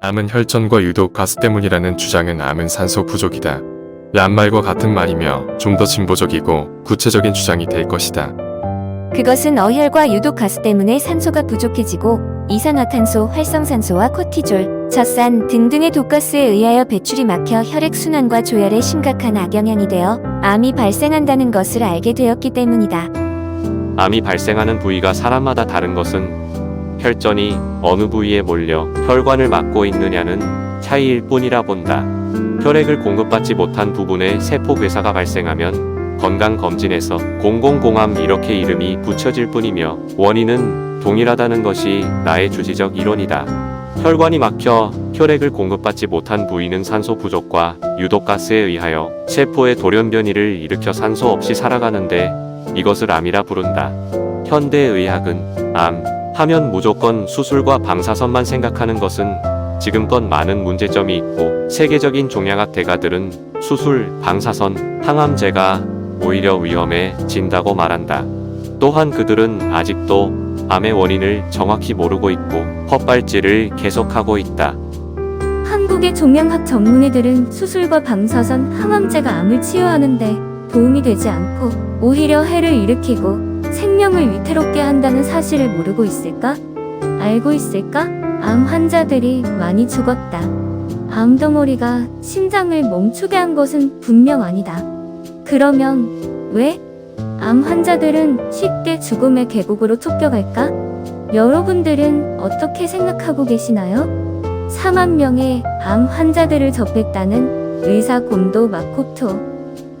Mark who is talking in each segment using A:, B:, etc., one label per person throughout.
A: 암은 혈전과 유독 가스 때문이라는 주장은 암은 산소 부족이다. 얀말과 같은 말이며 좀 더 진보적이고 구체적인 주장이 될 것이다.
B: 그것은 어혈과 유독 가스 때문에 산소가 부족해지고 이산화탄소, 활성산소와 코티졸, 젖산 등등의 독가스에 의하여 배출이 막혀 혈액순환과 조혈에 심각한 악영향이 되어 암이 발생한다는 것을 알게 되었기 때문이다.
C: 암이 발생하는 부위가 사람마다 다른 것은 혈전이 어느 부위에 몰려 혈관을 막고 있느냐는 차이일 뿐이라 본다. 혈액을 공급받지 못한 부분에 세포 괴사가 발생하면 건강검진에서 공공공암 이렇게 이름이 붙여질 뿐이며 원인은 동일하다는 것이 나의 주지적 이론이다. 혈관이 막혀 혈액을 공급받지 못한 부위는 산소 부족과 유독가스에 의하여 세포의 돌연변이를 일으켜 산소 없이 살아가는데 이것을 암이라 부른다. 현대의학은 암 하면 무조건 수술과 방사선만 생각하는 것은 지금껏 많은 문제점이 있고 세계적인 종양학 대가들은 수술, 방사선, 항암제가 오히려 위험해진다고 말한다. 또한 그들은 아직도 암의 원인을 정확히 모르고 있고 헛발질을 계속하고 있다.
D: 한국의 종양학 전문의들은 수술과 방사선, 항암제가 암을 치유하는데 도움이 되지 않고 오히려 해를 일으키고 생명을 위태롭게 한다는 사실을 모르고 있을까? 알고 있을까? 암 환자들이 많이 죽었다. 암덩어리가 심장을 멈추게 한 것은 분명 아니다. 그러면 왜? 암 환자들은 쉽게 죽음의 계곡으로 쫓겨갈까? 여러분들은 어떻게 생각하고 계시나요? 4만 명의 암 환자들을 접했다는 의사 곤도 마코토.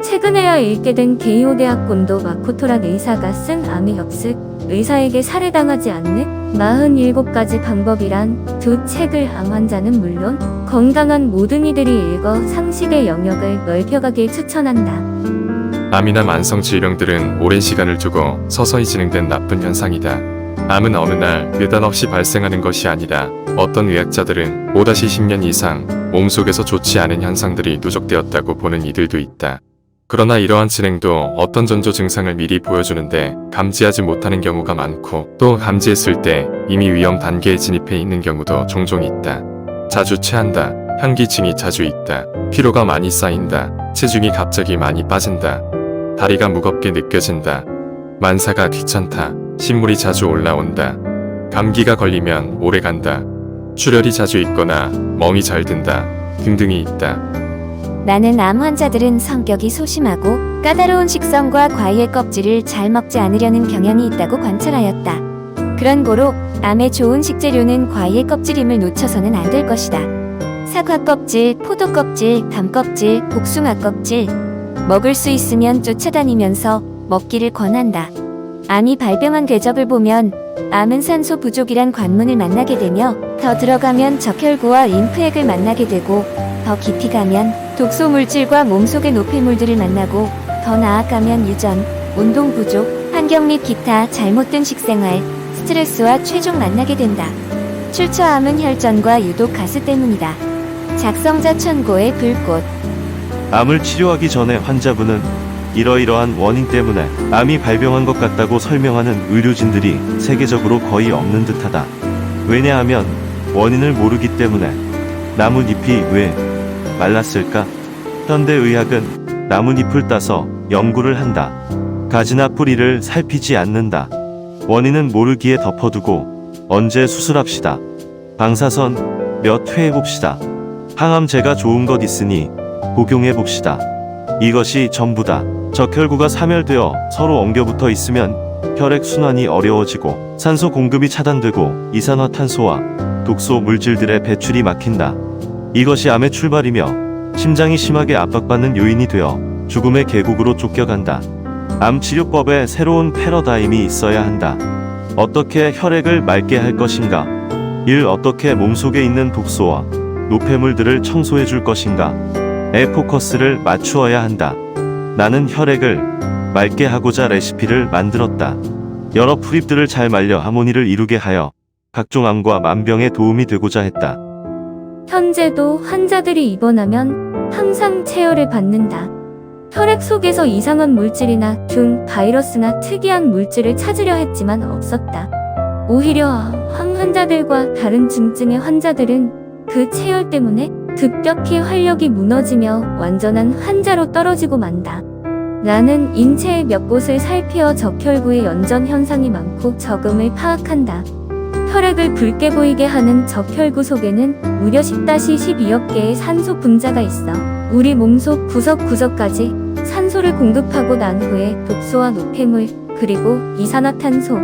D: 최근에야 읽게 된 게이오 대학 곤도 마코토란 의사가 쓴 암의 엽습, 의사에게 살해당하지 않는 47가지 방법이란 두 책을 암 환자는 물론 건강한 모든 이들이 읽어 상식의 영역을 넓혀가길 추천한다.
A: 암이나 만성 질병들은 오랜 시간을 두고 서서히 진행된 나쁜 현상이다. 암은 어느 날 느닷없이 발생하는 것이 아니라 어떤 의학자들은 5-10년 이상 몸속에서 좋지 않은 현상들이 누적되었다고 보는 이들도 있다. 그러나 이러한 진행도 어떤 전조 증상을 미리 보여주는데 감지하지 못하는 경우가 많고 또 감지했을 때 이미 위험 단계에 진입해 있는 경우도 종종 있다. 자주 체한다. 현기증이 자주 있다. 피로가 많이 쌓인다. 체중이 갑자기 많이 빠진다. 다리가 무겁게 느껴진다. 만사가 귀찮다. 신물이 자주 올라온다. 감기가 걸리면 오래 간다. 출혈이 자주 있거나 멍이 잘 든다. 등등이 있다.
B: 나는 암 환자들은 성격이 소심하고 까다로운 식성과 과일의 껍질을 잘 먹지 않으려는 경향이 있다고 관찰하였다. 그런 고로 암의 좋은 식재료는 과일 껍질임을 놓쳐서는 안 될 것이다. 사과 껍질, 포도 껍질, 담 껍질, 복숭아 껍질 먹을 수 있으면 쫓아다니면서 먹기를 권한다. 암이 발병한 궤적을 보면 암은 산소 부족이란 관문을 만나게 되며 더 들어가면 적혈구와 림프액을 만나게 되고 더 깊이 가면 독소 물질과 몸속의 노폐물들을 만나고 더 나아가면 유전, 운동 부족, 환경 및 기타 잘못된 식생활, 스트레스와 최종 만나게 된다. 출처암은 혈전과 유독 가스 때문이다. 작성자 천고의 불꽃.
E: 암을 치료하기 전에 환자분은 이러이러한 원인 때문에 암이 발병한 것 같다고 설명하는 의료진들이 세계적으로 거의 없는 듯하다. 왜냐하면 원인을 모르기 때문에. 나뭇잎이 왜 말랐을까? 현대의학은 나뭇잎을 따서 연구를 한다. 가지나 뿌리를 살피지 않는다. 원인은 모르기에 덮어두고 언제 수술합시다. 방사선 몇 회 해봅시다. 항암제가 좋은 것 있으니 복용해봅시다. 이것이 전부다. 적혈구가 사멸되어 서로 엉겨붙어 있으면 혈액 순환이 어려워지고 산소 공급이 차단되고 이산화탄소와 독소 물질들의 배출이 막힌다. 이것이 암의 출발이며 심장이 심하게 압박받는 요인이 되어 죽음의 계곡으로 쫓겨간다. 암 치료법에 새로운 패러다임이 있어야 한다. 어떻게 혈액을 맑게 할 것인가? 1. 어떻게 몸속에 있는 독소와 노폐물들을 청소해 줄 것인가? 에 포커스를 맞추어야 한다. 나는 혈액을 맑게 하고자 레시피를 만들었다. 여러 풀잎들을 잘 말려 하모니를 이루게 하여 각종 암과 만병에 도움이 되고자 했다.
D: 현재도 환자들이 입원하면 항상 체열을 받는다. 혈액 속에서 이상한 물질이나 균, 바이러스나 특이한 물질을 찾으려 했지만 없었다. 오히려 항 환자들과 다른 중증의 환자들은 그 체열 때문에 급격히 활력이 무너지며 완전한 환자로 떨어지고 만다. 나는 인체의 몇 곳을 살피어 적혈구의 연전 현상이 많고 적음을 파악한다. 혈액을 붉게 보이게 하는 적혈구 속에는 무려 10-12억 개의 산소 분자가 있어 우리 몸속 구석구석까지 산소를 공급하고 난 후에 독소와 노폐물 그리고 이산화탄소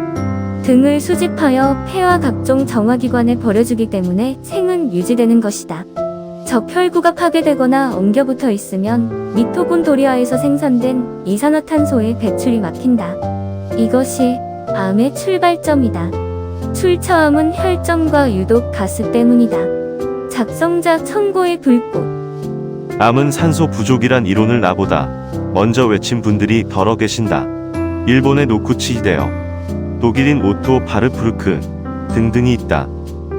D: 등을 수집하여 폐와 각종 정화기관에 버려주기 때문에 생은 유지되는 것이다. 적혈구가 파괴되거나 엉겨붙어 있으면 미토콘드리아에서 생산된 이산화탄소의 배출이 막힌다. 이것이 암의 출발점이다. 출처암은 혈점과 유독 가스 때문이다. 작성자 천고의 불꽃.
E: 암은 산소 부족이란 이론을 나보다 먼저 외친 분들이 더러 계신다. 일본의 노쿠치 히데요, 독일인 오토 바르푸르크 등등이 있다.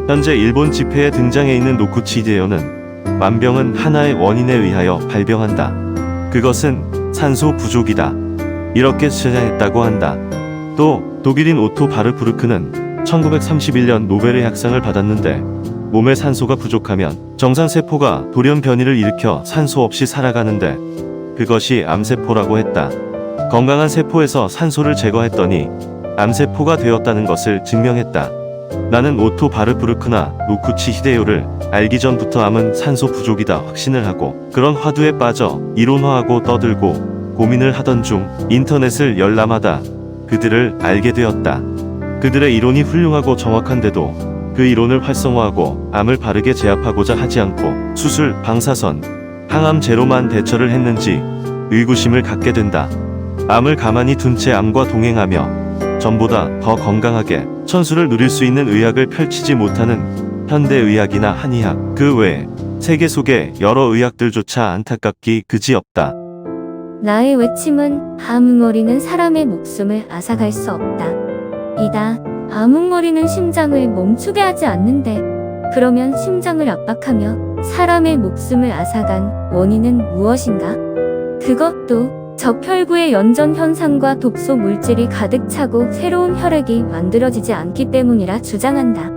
E: 현재 일본 지폐에 등장해 있는 노쿠치 히데요는 만병은 하나의 원인에 의하여 발병한다. 그것은 산소 부족이다. 이렇게 주장했다고 한다. 또 독일인 오토 바르푸르크는 1931년 노벨의 학상을 받았는데 몸에 산소가 부족하면 정상세포가 돌연 변이를 일으켜 산소 없이 살아가는데 그것이 암세포라고 했다. 건강한 세포에서 산소를 제거했더니 암세포가 되었다는 것을 증명했다. 나는 오토 바르푸르크나 노쿠치 히데요를 알기 전부터 암은 산소 부족이다 확신을 하고 그런 화두에 빠져 이론화하고 떠들고 고민을 하던 중 인터넷을 열람하다 그들을 알게 되었다. 그들의 이론이 훌륭하고 정확한데도 그 이론을 활성화하고 암을 바르게 제압하고자 하지 않고 수술, 방사선, 항암 제로만 대처를 했는지 의구심을 갖게 된다. 암을 가만히 둔 채 암과 동행하며 전보다 더 건강하게 천수를 누릴 수 있는 의학을 펼치지 못하는 현대의학이나 한의학, 그 외에 세계 속의 여러 의학들조차 안타깝기 그지없다.
D: 나의 외침은 암흥어리는 사람의 목숨을 앗아갈 수 없다. 이다. 암흥어리는 심장을 멈추게 하지 않는데 그러면 심장을 압박하며 사람의 목숨을 앗아간 원인은 무엇인가? 그것도 적혈구의 연전 현상과 독소 물질이 가득 차고 새로운 혈액이 만들어지지 않기 때문이라 주장한다.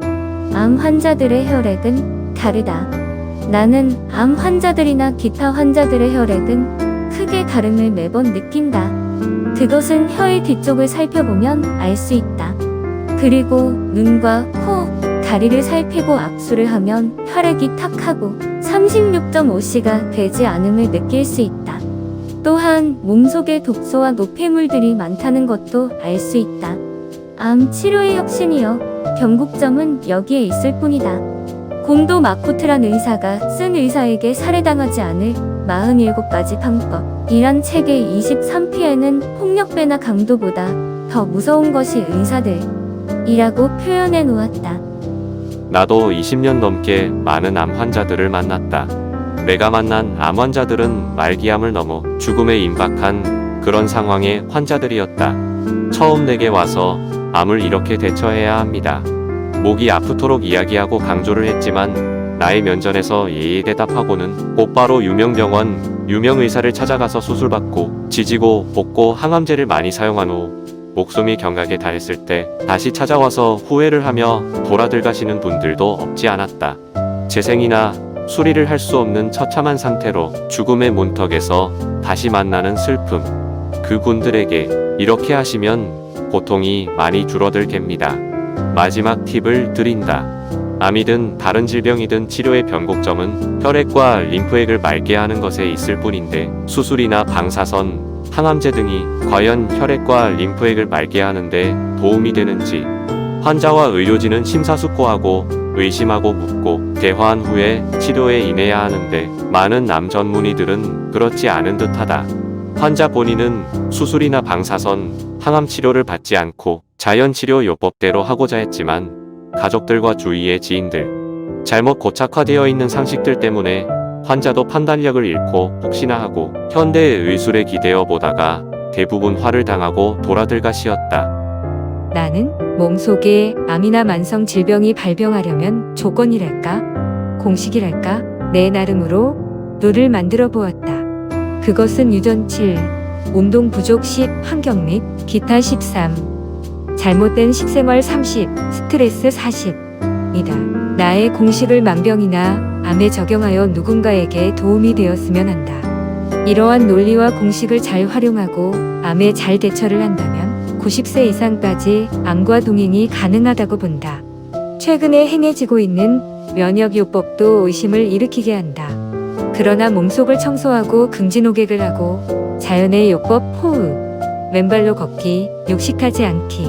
D: 암 환자들의 혈액은 다르다. 나는 암 환자들이나 기타 환자들의 혈액은 크게 다름을 매번 느낀다. 그것은 혀의 뒤쪽을 살펴보면 알 수 있다. 그리고 눈과 코, 다리를 살피고 악수를 하면 혈액이 탁하고 36.5C가 되지 않음을 느낄 수 있다. 또한 몸속에 독소와 노폐물들이 많다는 것도 알 수 있다. 암 치료의 혁신이여 변곡점은 여기에 있을 뿐이다. 곤도 마코트란 의사가 쓴 의사에게 살해당하지 않을 47가지 방법이란 책의 23피에는 폭력배나 강도보다 더 무서운 것이 의사들이라고 표현해 놓았다.
C: 나도 20년 넘게 많은 암 환자들을 만났다. 내가 만난 암 환자들은 말기암을 넘어 죽음에 임박한 그런 상황의 환자들이었다. 처음 내게 와서 암을 이렇게 대처해야 합니다. 목이 아프도록 이야기하고 강조를 했지만 나의 면전에서 예의 대답하고는 곧바로 유명병원, 유명의사를 찾아가서 수술받고 지지고 볶고 항암제를 많이 사용한 후 목숨이 경각에 달했을 때 다시 찾아와서 후회를 하며 돌아들가시는 분들도 없지 않았다. 재생이나 수리를 할 수 없는 처참한 상태로 죽음의 문턱에서 다시 만나는 슬픔. 그분들에게 이렇게 하시면 고통이 많이 줄어들겠습니다. 마지막 팁을 드린다. 암이든 다른 질병이든 치료의 변곡점은 혈액과 림프액을 맑게 하는 것에 있을 뿐인데 수술이나 방사선, 항암제 등이 과연 혈액과 림프액을 맑게 하는데 도움이 되는지 환자와 의료진은 심사숙고하고 의심하고 묻고 대화한 후에 치료에 임해야 하는데 많은 암 전문의들은 그렇지 않은 듯하다. 환자 본인은 수술이나 방사선, 항암 치료를 받지 않고 자연치료 요법대로 하고자 했지만 가족들과 주위의 지인들, 잘못 고착화되어 있는 상식들 때문에 환자도 판단력을 잃고 혹시나 하고 현대의 의술에 기대어 보다가 대부분 화를 당하고 돌아들가시었다.
F: 나는 몸속에 암이나 만성 질병이 발병하려면 조건이랄까? 공식이랄까? 내 나름으로 룰을 만들어 보았다. 그것은 유전 7, 운동 부족 10, 환경 및 기타 13, 잘못된 식생활 30, 스트레스 40이다. 나의 공식을 만병이나 암에 적용하여 누군가에게 도움이 되었으면 한다. 이러한 논리와 공식을 잘 활용하고 암에 잘 대처를 한다면 90세 이상까지 암과 동행이 가능하다고 본다. 최근에 행해지고 있는 면역요법도 의심을 일으키게 한다. 그러나 몸속을 청소하고 금진호객을 하고 자연의 요법 호흡, 왼발로 걷기, 육식하지 않기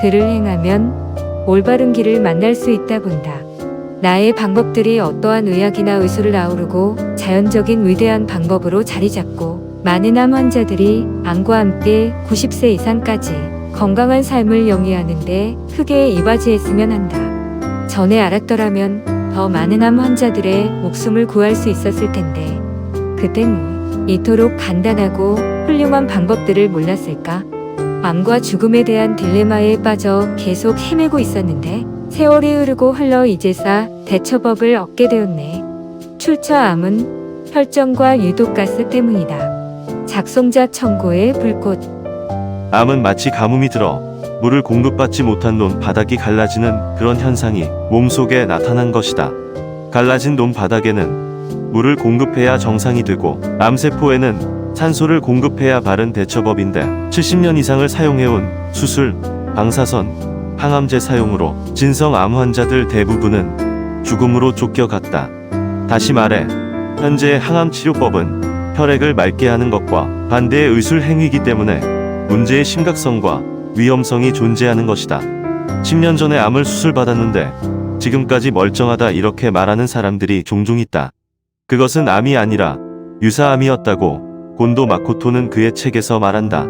F: 들을 행하면 올바른 길을 만날 수 있다 본다. 나의 방법들이 어떠한 의학이나 의술을 아우르고 자연적인 위대한 방법으로 자리 잡고 많은 암 환자들이 암과 함께 90세 이상까지 건강한 삶을 영위하는 데 크게 이바지했으면 한다. 전에 알았더라면 더 많은 암 환자들의 목숨을 구할 수 있었을 텐데 그땐 이토록 간단하고 훌륭한 방법들을 몰랐을까? 암과 죽음에 대한 딜레마에 빠져 계속 헤매고 있었는데 세월이 흐르고 흘러 이제사 대처법을 얻게 되었네. 출처암은 혈전과 유독가스 때문이다. 작성자 청고의 불꽃.
E: 암은 마치 가뭄이 들어 물을 공급받지 못한 논 바닥이 갈라지는 그런 현상이 몸속에 나타난 것이다. 갈라진 논 바닥에는 물을 공급해야 정상이 되고 암세포에는 산소를 공급해야 바른 대처법인데 70년 이상을 사용해온 수술, 방사선, 항암제 사용으로 진성 암 환자들 대부분은 죽음으로 쫓겨갔다. 다시 말해 현재 항암 치료법은 혈액을 맑게 하는 것과 반대의 의술 행위이기 때문에 문제의 심각성과 위험성이 존재하는 것이다. 10년 전에 암을 수술받았는데 지금까지 멀쩡하다 이렇게 말하는 사람들이 종종 있다. 그것은 암이 아니라 유사암이었다고 곤도 마코토는 그의 책에서 말한다.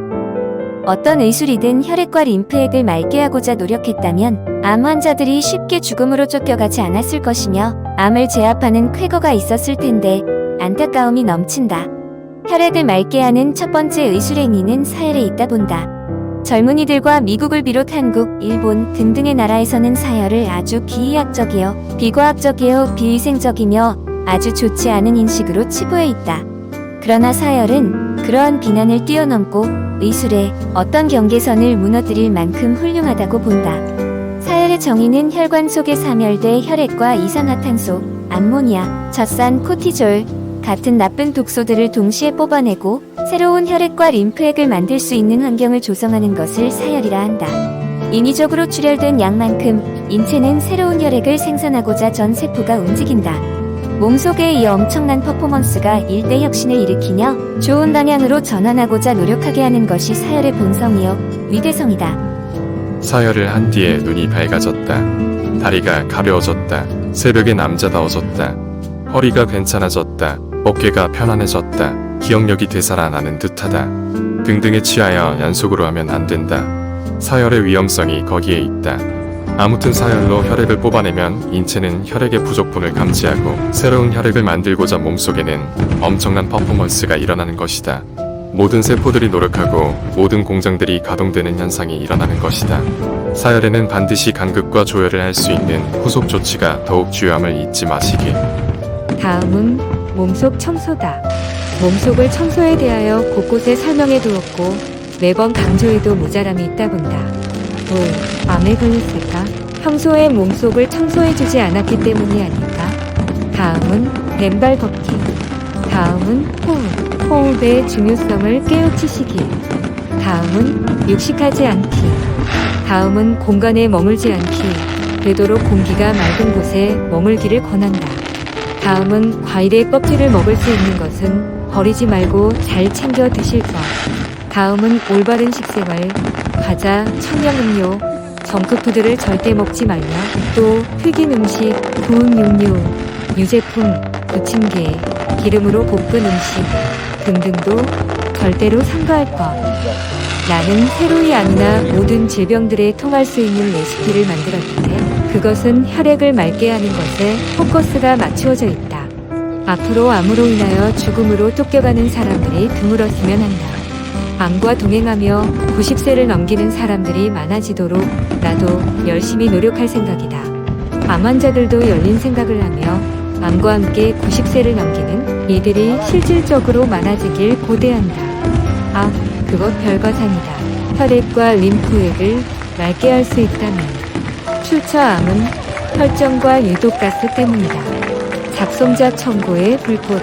B: 어떤 의술이든 혈액과 림프액을 맑게 하고자 노력했다면 암 환자들이 쉽게 죽음으로 쫓겨가지 않았을 것이며 암을 제압하는 쾌거가 있었을 텐데 안타까움이 넘친다. 혈액을 맑게 하는 첫 번째 의술 행위는 사열에 있다 본다. 젊은이들과 미국을 비롯 한국, 일본 등등의 나라에서는 사열을 아주 비의학적이요, 비과학적이요, 비위생적이며 아주 좋지 않은 인식으로 치부해 있다. 그러나 사열은 그러한 비난을 뛰어넘고 의술의 어떤 경계선을 무너뜨릴 만큼 훌륭하다고 본다. 사열의 정의는 혈관 속에 사멸돼 혈액과 이산화탄소, 암모니아, 젖산, 코티졸 같은 나쁜 독소들을 동시에 뽑아내고 새로운 혈액과 림프액을 만들 수 있는 환경을 조성하는 것을 사열이라 한다. 인위적으로 출혈된 양만큼 인체는 새로운 혈액을 생산하고자 전 세포가 움직인다. 몸속의 이 엄청난 퍼포먼스가 일대 혁신을 일으키며 좋은 방향으로 전환하고자 노력하게 하는 것이 사열의 본성이요, 위대성이다.
A: 사열을 한 뒤에 눈이 밝아졌다. 다리가 가벼워졌다. 새벽에 남자다워졌다. 허리가 괜찮아졌다. 어깨가 편안해졌다. 기억력이 되살아나는 듯하다. 등등에 취하여 연속으로 하면 안 된다. 사열의 위험성이 거기에 있다. 아무튼 사열로 혈액을 뽑아내면 인체는 혈액의 부족분을 감지하고 새로운 혈액을 만들고자 몸속에는 엄청난 퍼포먼스가 일어나는 것이다. 모든 세포들이 노력하고 모든 공장들이 가동되는 현상이 일어나는 것이다. 사열에는 반드시 간극과 조혈을 할 수 있는 후속 조치가 더욱 중요함을 잊지 마시길.
F: 다음은 몸속 청소다. 몸속을 청소에 대하여 곳곳에 설명해 두었고 매번 강조해도 모자람이 있다 본다. 왜 암에 걸렸을까? 평소에 몸속을 청소해주지 않았기 때문이 아닐까? 다음은 왼발 걷기. 다음은 호흡. 호흡의 중요성을 깨우치시길. 다음은 육식하지 않기. 다음은 공간에 머물지 않기. 되도록 공기가 맑은 곳에 머물기를 권한다. 다음은 과일의 껍질을 먹을 수 있는 것은 버리지 말고 잘 챙겨 드실 것. 다음은 올바른 식생활. 과자, 청량음료, 정크푸드를 절대 먹지 말며 또 튀긴 음식, 구운 육류, 유제품, 부침개, 기름으로 볶은 음식 등등도 절대로 삼가할 것. 나는 세로의 암이나 모든 질병들에 통할 수 있는 레시피를 만들었는데 그것은 혈액을 맑게 하는 것에 포커스가 맞추어져 있다. 앞으로 암으로 인하여 죽음으로 쫓겨가는 사람들이 드물었으면 한다. 암과 동행하며 90세를 넘기는 사람들이 많아지도록 나도 열심히 노력할 생각이다. 암 환자들도 열린 생각을 하며 암과 함께 90세를 넘기는 이들이 실질적으로 많아지길 고대한다. 아, 그것 별거상이다. 혈액과 림프액을 맑게 할 수 있다면. 출처암은 혈전과 유독가스 때문이다. 작성자 청고의 불꽃.